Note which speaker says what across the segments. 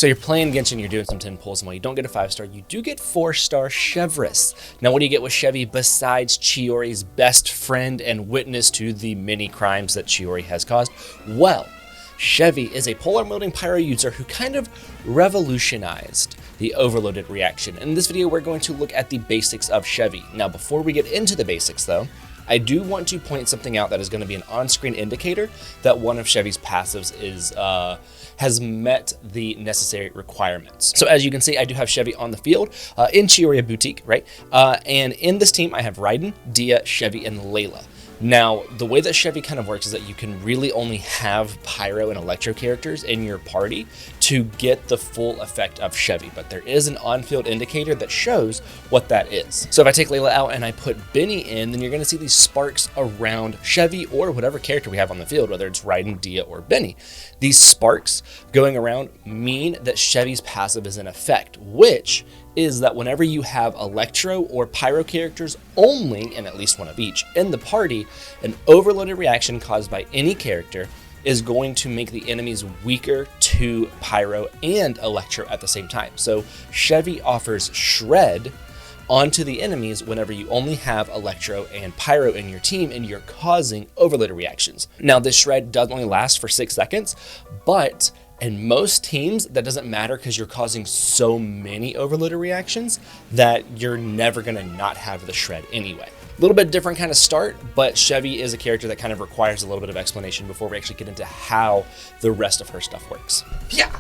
Speaker 1: So you're playing Genshin, you're doing some 10 pulls, and while you don't get a 5-star, you do get 4-star Chevreuse. Now, what do you get with Chevy besides Chiori's best friend and witness to the many crimes that Chiori has caused? Well, Chevy is a polearm-wielding pyro user who kind of revolutionized the overloaded reaction. In this video, we're going to look at the basics of Chevy. Now, before we get into the basics, though, I do want to point something out that is going to be an on-screen indicator that one of Chevy's passives has met the necessary requirements. So as you can see, I do have Chevy on the field in Chiori Boutique, right? And in this team, I have Raiden, Dia, Chevy, and Layla. Now, the way that Chevy kind of works is that you can really only have Pyro and Electro characters in your party to get the full effect of Chevy, but there is an on-field indicator that shows what that is. So if I take Layla out and I put Benny in, then you're going to see these sparks around Chevy or whatever character we have on the field, whether it's Raiden, Dia, or Benny. These sparks going around mean that Chevy's passive is in effect, which is that whenever you have Electro or Pyro characters only, and at least one of each, in the party, an overloaded reaction caused by any character is going to make the enemies weaker to Pyro and Electro at the same time. So Chevy offers Shred onto the enemies whenever you only have Electro and Pyro in your team and you're causing overloaded reactions. Now, this Shred does only last for 6 seconds, but in most teams, that doesn't matter because you're causing so many overloaded reactions that you're never going to not have the Shred anyway. A little bit different kind of start, but Chevy is a character that kind of requires a little bit of explanation before we actually get into how the rest of her stuff works. Yeah.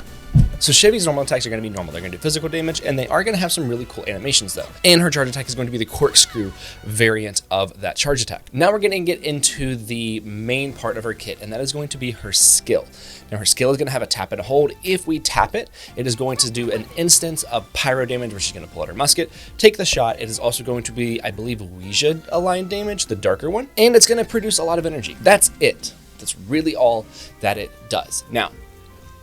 Speaker 1: So Chevy's normal attacks are going to be normal. They're going to do physical damage, and they are going to have some really cool animations, though. And her charge attack is going to be the corkscrew variant of that charge attack. Now we're going to get into the main part of her kit, and that is going to be her skill. Now her skill is going to have a tap and a hold. If we tap it, it is going to do an instance of pyro damage, where she's going to pull out her musket, take the shot. It is also going to be, I believe, Ouija aligned damage, the darker one, and it's going to produce a lot of energy. That's it. That's really all that it does. Now,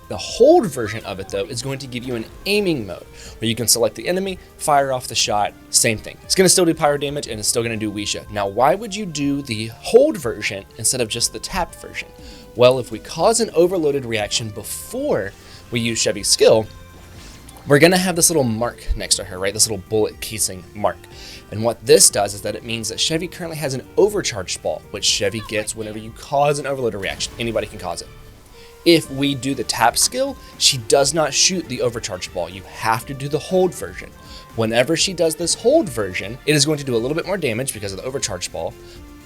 Speaker 1: the hold version of it, though, is going to give you an aiming mode where you can select the enemy, fire off the shot, same thing. It's going to still do pyro damage and it's still going to do Ouija. Now, why would you do the hold version instead of just the tap version? Well, if we cause an overloaded reaction before we use Chevy's skill, we're going to have this little mark next to her, right? This little bullet casing mark. And what this does is that it means that Chevy currently has an overcharged ball, which Chevy gets whenever you cause an overloaded reaction. Anybody can cause it. If we do the tap skill, she does not shoot the overcharged ball. You have to do the hold version. Whenever she does this hold version, it is going to do a little bit more damage because of the overcharged ball,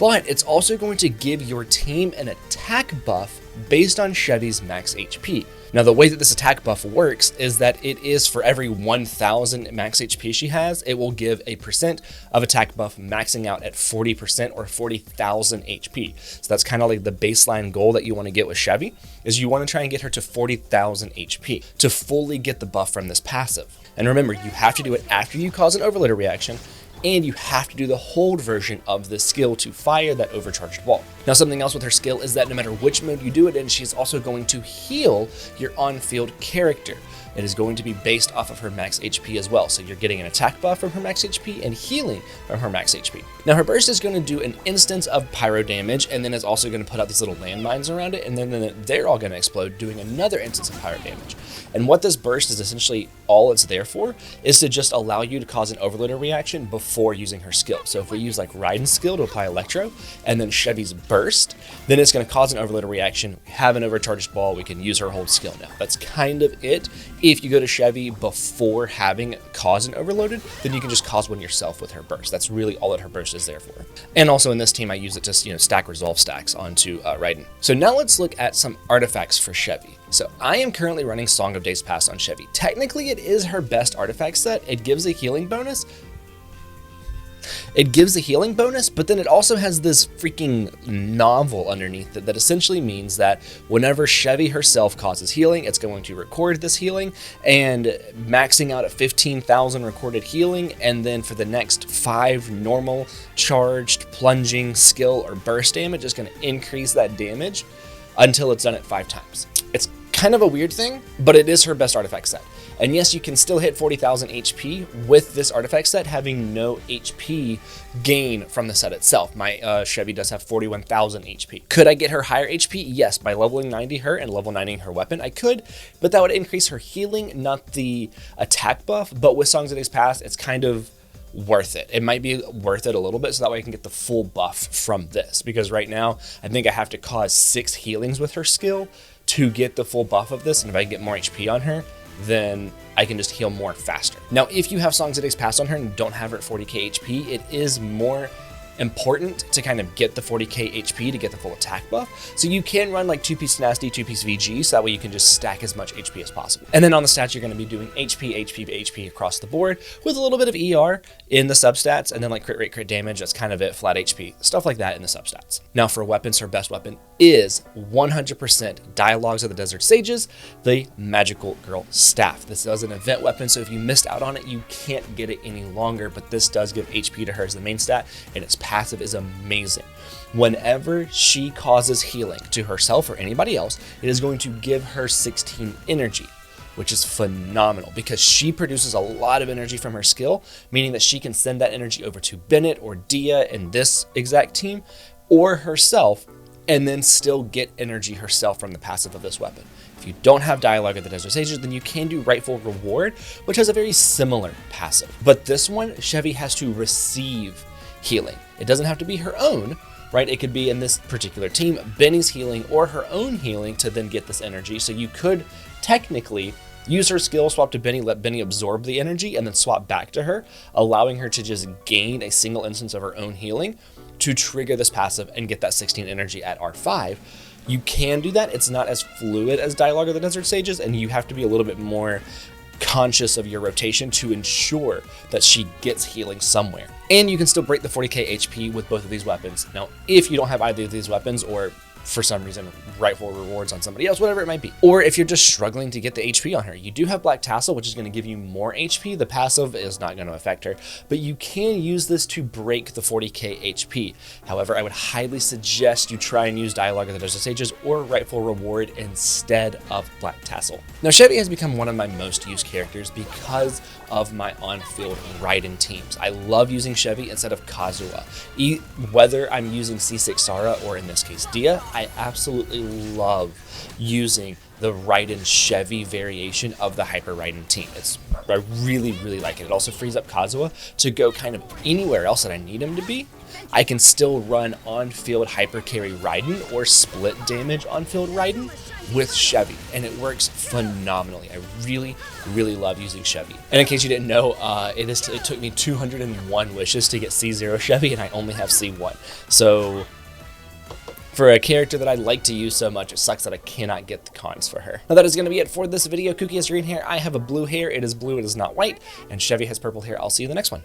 Speaker 1: but it's also going to give your team an attack buff based on Chevy's max HP. Now, the way that this attack buff works is that it is for every 1,000 max HP she has, it will give a percent of attack buff maxing out at 40% or 40,000 HP. So that's kind of like the baseline goal that you want to get with Chevy, is you want to try and get her to 40,000 HP to fully get the buff from this passive. And remember, you have to do it after you cause an overloaded reaction, and you have to do the hold version of the skill to fire that overcharged ball. Now, something else with her skill is that no matter which mode you do it in, she's also going to heal your on-field character. It is going to be based off of her max HP as well. So you're getting an attack buff from her max HP and healing from her max HP. Now her burst is going to do an instance of pyro damage, and then it's also going to put out these little landmines around it, and then they're all going to explode, doing another instance of pyro damage. And what this burst is essentially all it's there for is to just allow you to cause an overloaded reaction before using her skill. So if we use like Raiden's skill to apply Electro and then Chevy's burst, then it's going to cause an overloaded reaction. We have an overcharged ball. We can use her hold skill now. That's kind of it. If you go to Chevy before having caused an overloaded, then you can just cause one yourself with her burst. That's really all that her burst is there for. And also in this team, I use it to stack resolve stacks onto Raiden. So now let's look at some artifacts for Chevy. So I am currently running Song of Days Past on Chevy. Technically, it is her best artifact set. It gives a healing bonus. But then it also has this freaking novel underneath it that essentially means that whenever Chevy herself causes healing, it's going to record this healing, and maxing out at 15,000 recorded healing, and then for the next 5 normal charged plunging skill or burst damage, it's going to increase that damage until it's done it 5 times. It's kind of a weird thing, but it is her best artifact set. And yes, you can still hit 40,000 HP with this artifact set, having no HP gain from the set itself. My Chevy does have 41,000 HP. Could I get her higher HP? Yes, by leveling 90 her and level 90 her weapon, I could, but that would increase her healing, not the attack buff. But with Songs of Days Past, it's kind of worth it. It might be worth it a little bit so that way I can get the full buff from this, because right now I think I have to cause 6 healings with her skill to get the full buff of this, and if I can get more HP on her, then I can just heal more faster. Now, if you have Songs of Days Past on her and don't have her at 40k HP, it is more important to kind of get the 40k HP to get the full attack buff. So you can run like 2-piece Nasty, 2-piece VG, so that way you can just stack as much HP as possible. And then on the stats, you're going to be doing HP, HP, HP across the board with a little bit of ER in the substats, and then like crit rate, crit damage, that's kind of it, flat HP, stuff like that in the substats. Now for weapons, her best weapon is 100% Dialogues of the Desert Sages, the Magical Girl Staff. This is an event weapon, so if you missed out on it, you can't get it any longer, but this does give HP to her as the main stat, and its passive is amazing. Whenever she causes healing to herself or anybody else, it is going to give her 16 energy, which is phenomenal because she produces a lot of energy from her skill, meaning that she can send that energy over to Bennett or Dia in this exact team or herself, and then still get energy herself from the passive of this weapon. If you don't have Dialogue of the Desert Sages, then you can do Rightful Reward, which has a very similar passive. But this one, Chevy has to receive healing. It doesn't have to be her own, right? It could be in this particular team, Benny's healing or her own healing to then get this energy. So you could technically use her skill, swap to Benny, let Benny absorb the energy, and then swap back to her, allowing her to just gain a single instance of her own healing to trigger this passive and get that 16 energy at R5. You can do that. It's not as fluid as Dialogue of the Desert Sages, and you have to be a little bit more conscious of your rotation to ensure that she gets healing somewhere. And you can still break the 40k HP with both of these weapons. Now, if you don't have either of these weapons, or for some reason Rightful Rewards on somebody else, whatever it might be, or if you're just struggling to get the HP on her, you do have Black Tassel, which is going to give you more HP. The passive is not going to affect her, but you can use this to break the 40k HP. However, I would highly suggest you try and use Dialogue of the Desert Sages or Rightful Reward instead of Black Tassel. Now, Chevy has become one of my most used characters because of my on-field Raiden teams. I love using Chevy instead of Kazuha. Whether I'm using C6 Sara or in this case Dia, I absolutely love using the Raiden Chevy variation of the Hyper Raiden team. I really, really like it. It also frees up Kazuha to go kind of anywhere else that I need him to be. I can still run on-field Hyper Carry Raiden or split damage on-field Raiden with Chevy, and it works phenomenally. I really, really love using Chevy. And in case you didn't know, it took me 201 wishes to get C0 Chevy, and I only have C1. So for a character that I like to use so much, it sucks that I cannot get the cons for her. Now that is going to be it for this video. Kooky has green hair, I have a blue hair. It is blue, it is not white, and Chevy has purple hair. I'll see you in the next one.